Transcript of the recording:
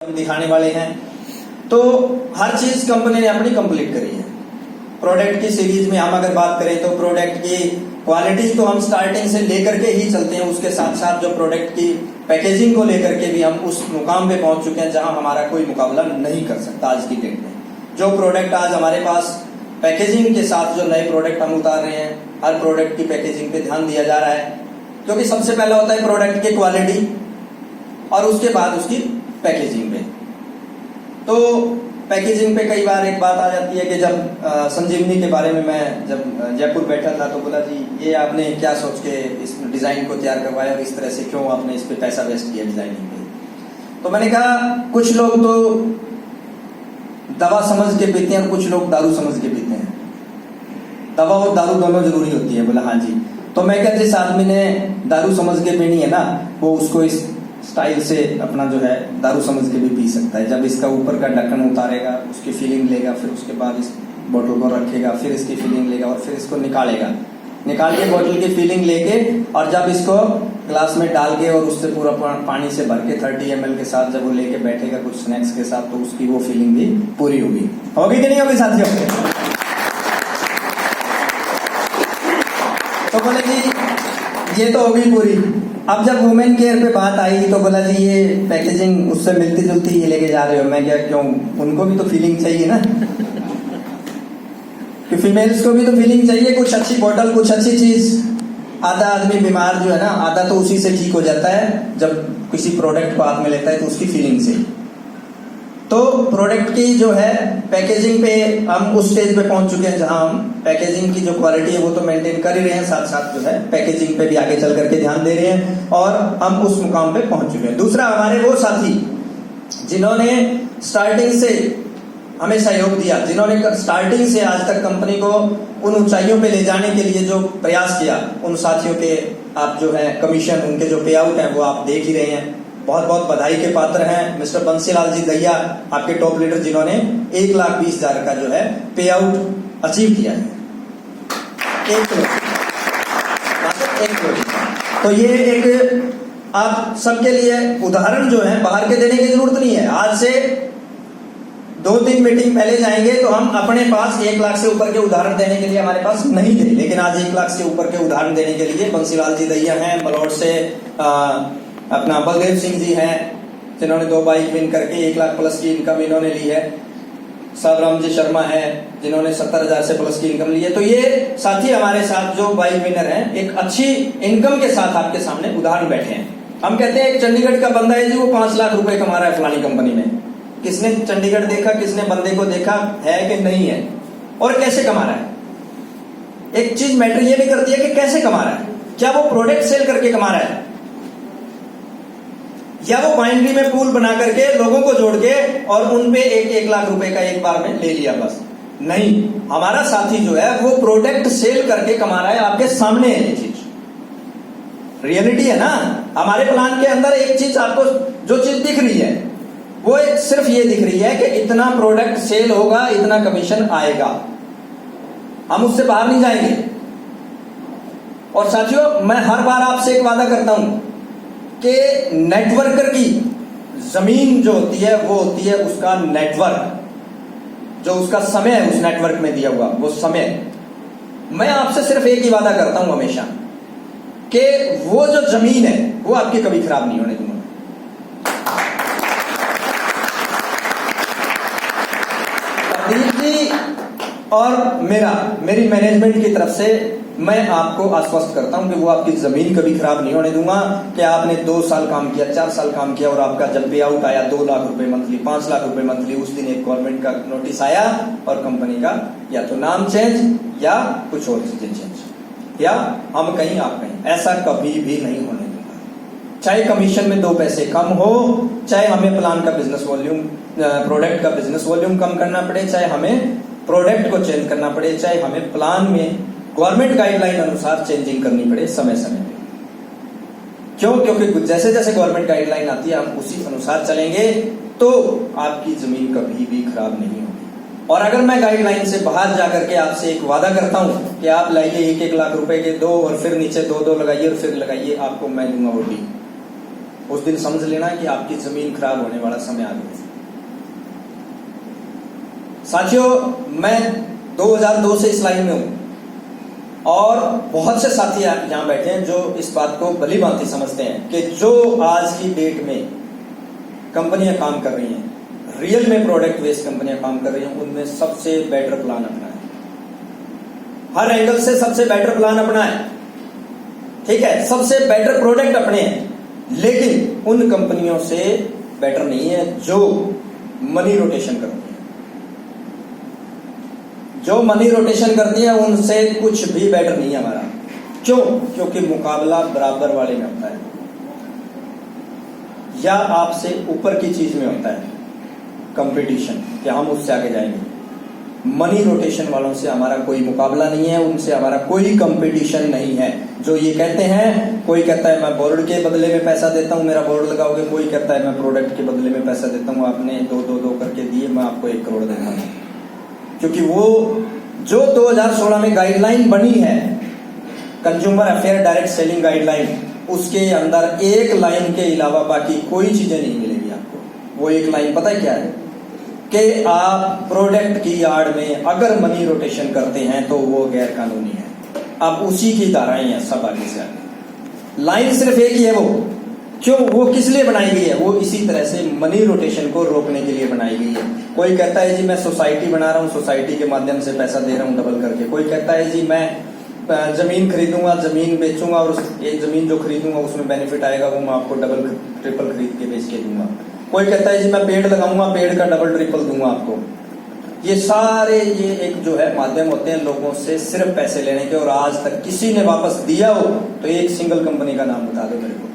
दिखाने वाले हैं। तो हर चीज कंपनी ने अपनी कंप्लीट करी है। प्रोडक्ट की सीरीज में हम अगर बात करें तो प्रोडक्ट की क्वालिटी तो हम स्टार्टिंग से लेकर के ही चलते हैं, उसके साथ साथ जो प्रोडक्ट की पैकेजिंग को लेकर के भी हम उस मुकाम पे पहुंच चुके हैं जहां हमारा कोई मुकाबला नहीं कर सकता। आज की डेट में जो प्रोडक्ट आज हमारे पास पैकेजिंग के साथ जो नए प्रोडक्ट हम उतार रहे हैं, हर प्रोडक्ट की पैकेजिंग पे ध्यान दिया जा रहा है, क्योंकि सबसे पहला होता है प्रोडक्ट की क्वालिटी और उसके बाद उसकी पैकेजिंग पे। तो पैकेजिंग पे कई बार एक बात आ जाती है कि जब संजीवनी के बारे में मैं जब जयपुर बैठा था तो बोला जी ये आपने क्या सोच के इस डिजाइन को तैयार करवाया और इस तरह से क्यों आपने इस पे पैसा वेस्ट किया डिजाइनिंग पे। तो मैंने कहा कुछ लोग तो दवा समझ के पीते हैं और कुछ लोग दारू समझ के पीते हैं। दवा और दारू दोनों जरूरी होती है। बोला हाँ जी। तो मैं क्या जिस आदमी ने दारू समझ के पीनी है ना, वो उसको इस स्टाइल से अपना जो है दारू समझ के भी पी सकता है। जब इसका ऊपर का ढक्कन उतारेगा, उसकी फीलिंग लेगा, फिर उसके बाद इस बोतल को रखेगा, फिर इसकी फीलिंग लेगा और फिर इसको निकालेगा, निकाल के बोतल की फीलिंग लेके और जब इसको ग्लास में डाल के और उससे पूरा पानी से भर के 30 ml के साथ जब वो लेके बैठेगा कुछ स्नैक्स के साथ, तो उसकी वो फीलिंग भी पूरी होगी। होगी कि नहीं होगी साथियों? तो बोले जी ये तो होगी पूरी। अब जब वुमेन केयर पे बात आई तो बोला जी ये पैकेजिंग उससे मिलती जुलती ये लेके जा रहे हो। मैं क्या क्यों, उनको भी तो फीलिंग चाहिए ना कि फीमेल्स को भी तो फीलिंग चाहिए, कुछ अच्छी बॉटल, कुछ अच्छी चीज। आधा आदमी बीमार जो है ना, आधा तो उसी से ठीक हो जाता है जब किसी प्रोडक्ट को हाथ में लेता है तो उसकी फीलिंग से। तो प्रोडक्ट की जो है पैकेजिंग पे हम उस स्टेज पे पहुंच चुके हैं जहां हम पैकेजिंग की जो क्वालिटी है वो तो मेंटेन कर ही रहे हैं, साथ साथ जो है पैकेजिंग पे भी आगे चल करके ध्यान दे रहे हैं और हम उस मुकाम पे पहुंच चुके हैं। दूसरा, हमारे वो साथी जिन्होंने स्टार्टिंग से हमें सहयोग दिया, जिन्होंने स्टार्टिंग से आज तक कंपनी को उन ऊंचाइयों पे ले जाने के लिए जो प्रयास किया, उन साथियों के आप जो है कमीशन, उनके जो पे आउट है वो आप देख ही रहे हैं। बहुत बहुत बधाई के पात्र हैं मिस्टर बंसीलाल जी दहिया, आपके टॉप लीडर, जिन्होंने 1,20,000 का जो है पे आउट अचीव किया है। 1 करोड़। तो ये एक आप सबके लिए उदाहरण जो है बाहर के देने की जरूरत नहीं है। आज से 2-3 मीटिंग पहले जाएंगे तो हम अपने पास 1 लाख से ऊपर के उदाहरण देने के लिए हमारे पास नहीं थे, लेकिन आज 1 लाख से ऊपर के उदाहरण देने के लिए बंसीलाल जी दहिया हैं। बलौट से अपना बलदेव सिंह जी हैं, जिन्होंने 2 बाइक विन करके 1 लाख प्लस की इनकम इन्होंने ली है। साबराम जी शर्मा हैं, जिन्होंने 70,000 से प्लस की इनकम ली है। तो ये साथी हमारे साथ जो बाइक विनर हैं, एक अच्छी इनकम के साथ आपके सामने उदाहरण बैठे हैं। हम कहते हैं एक चंडीगढ़ का बंदा है जी, वो 5 लाख रुपए कमा रहा है फलानी कंपनी में। किसने चंडीगढ़ देखा, किसने बंदे को देखा है कि नहीं है, और कैसे कमा रहा है? एक चीज मैटर ये भी करती है कि कैसे कमा रहा है। क्या वो प्रोडक्ट सेल करके कमा रहा है, या वो बाइंड्री में पूल बना करके लोगों को जोड़ के और उनपे 1 लाख रुपए का एक बार में ले लिया बस? नहीं, हमारा साथी जो है वो प्रोडक्ट सेल करके कमा रहा है। आपके सामने है ये चीज, रियलिटी है ना। हमारे प्लान के अंदर एक चीज आपको जो चीज दिख रही है वो एक सिर्फ ये दिख रही है कि इतना प्रोडक्ट सेल होगा, इतना कमीशन आएगा, हम उससे बाहर नहीं जाएंगे। और साथियों, मैं हर बार आपसे एक वादा करता हूं कि नेटवर्कर की जमीन जो होती है वो होती है उसका नेटवर्क, जो उसका समय है उस नेटवर्क में दिया हुआ वो समय। मैं आपसे सिर्फ एक ही वादा करता हूं हमेशा कि वो जो जमीन है वो आपकी कभी खराब नहीं होने दूंगा। और मेरी मैनेजमेंट की तरफ से मैं आपको आश्वस्त करता हूं कि वो आपकी जमीन कभी खराब नहीं होने दूंगा। कि आपने 2 साल काम किया, 4 साल काम किया और आपका जब पे आउट आया 2 लाख रुपए मंथली, 5 लाख रुपए मंथली, उस दिन एक गवर्नमेंट का नोटिस आया और कंपनी का या तो नाम चेंज या कुछ और चीजें चेंज, या हम कहीं आप कहीं, ऐसा कभी भी नहीं होने दूंगा। चाहे कमीशन में 2 पैसे कम हो, चाहे हमें प्लान का बिजनेस वॉल्यूम, प्रोडक्ट का बिजनेस वॉल्यूम कम करना पड़े, चाहे हमें प्रोडक्ट को चेंज करना पड़े, चाहे हमें प्लान में गवर्नमेंट गाइडलाइन अनुसार चेंजिंग करनी पड़े समय समय पे। क्यों? क्योंकि जैसे जैसे गवर्नमेंट गाइडलाइन आती है हम उसी अनुसार चलेंगे तो आपकी जमीन कभी भी खराब नहीं होगी। और अगर मैं गाइडलाइन से बाहर जाकर के आपसे एक वादा करता हूं कि आप लाइए 1-1 लाख रुपए के 2 और फिर नीचे 2-2 लगाइए और फिर लगाइए, आपको मैं दूंगा वो भी। उस दिन समझ लेना कि आपकी जमीन खराब होने वाला समय आ गया। साथियों, मैं 2002 से इस लाइन में हूं और बहुत से साथी यहां बैठे हैं जो इस बात को भली भांति समझते हैं कि जो आज की डेट में कंपनियां काम कर रही हैं, रियल में प्रोडक्ट बेस्ड कंपनियां काम कर रही हैं, उनमें सबसे बेटर प्लान अपना है। हर एंगल से सबसे बेटर प्लान अपना है, ठीक है, सबसे बेटर प्रोडक्ट अपने हैं, लेकिन उन कंपनियों से बेटर नहीं है जो मनी रोटेशन करती है। जो मनी रोटेशन करती है उनसे कुछ भी बेटर नहीं है हमारा। क्यों? क्योंकि मुकाबला बराबर वाले में होता है या आपसे ऊपर की चीज में होता है कंपटीशन, कि हम उससे आगे जाएंगे। मनी रोटेशन वालों से हमारा कोई मुकाबला नहीं है, उनसे हमारा कोई कंपटीशन नहीं है। जो ये कहते हैं, कोई कहता है मैं बोर्ड के बदले में पैसा देता हूं, मेरा बोर्ड लगाओगे, कोई कहता है मैं प्रोडक्ट के बदले में पैसा देता हूं, आपने दो करके दिए, मैं आपको 1 करोड़ देता हूं। क्योंकि वो जो 2016 में गाइडलाइन बनी है, consumer affair direct selling guideline, उसके अंदर एक लाइन के अलावा बाकी कोई चीजें नहीं मिलेगी आपको। वो एक लाइन पता है क्या है? कि आप प्रोडक्ट की आड़ में अगर मनी रोटेशन करते हैं तो वो गैर कानूनी है। अब उसी की धाराएं हैं सब आगे से आगे। लाइन सिर्फ एक ही है। वो क्यों? वो किस लिए बनाई गई है? वो इसी तरह से मनी रोटेशन को रोकने के लिए बनाई गई है। कोई कहता है जी मैं सोसाइटी बना रहा हूँ, सोसाइटी के माध्यम से पैसा दे रहा हूँ डबल करके। कोई कहता है जी मैं जमीन खरीदूंगा, जमीन बेचूंगा और एक जमीन जो खरीदूंगा उसमें बेनिफिट आएगा वो मैं आपको डबल ट्रिपल खरीद के बेच के दूंगा। कोई कहता है जी मैं पेड़ लगाऊंगा, पेड़ का डबल ट्रिपल दूंगा आपको। ये सारे ये एक जो है माध्यम होते हैं लोगों से सिर्फ पैसे लेने के, और आज तक किसी ने वापस दिया हो तो एक सिंगल कंपनी का नाम बता दो मेरे को।